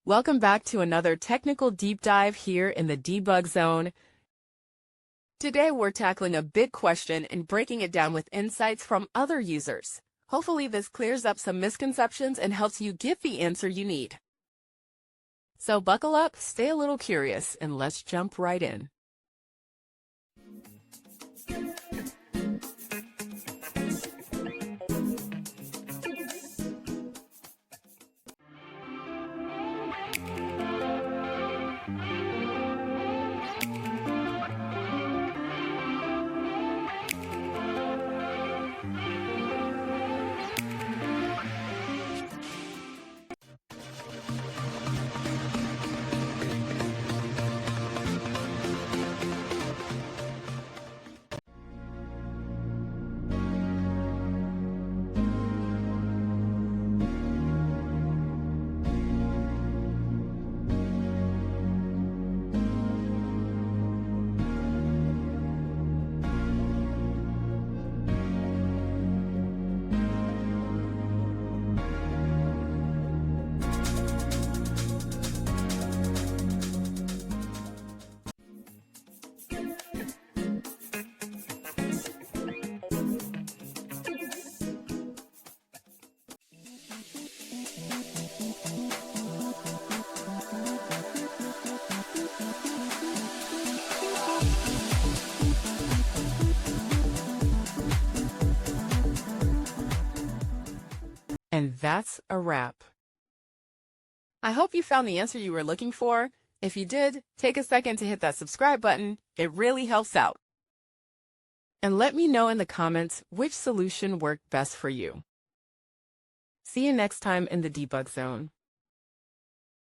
Welcome back to another technical deep dive here in the debug zone. Today we're tackling a big question and breaking it down with insights from other users. Hopefully this clears up some misconceptions and helps you get the answer you need. So buckle up, stay a little curious, and let's jump right in. And that's a wrap. I hope you found the answer you were looking for. If you did, take a second to hit that subscribe button. It really helps out. And let me know in the comments which solution worked best for you. See you next time in the debug zone.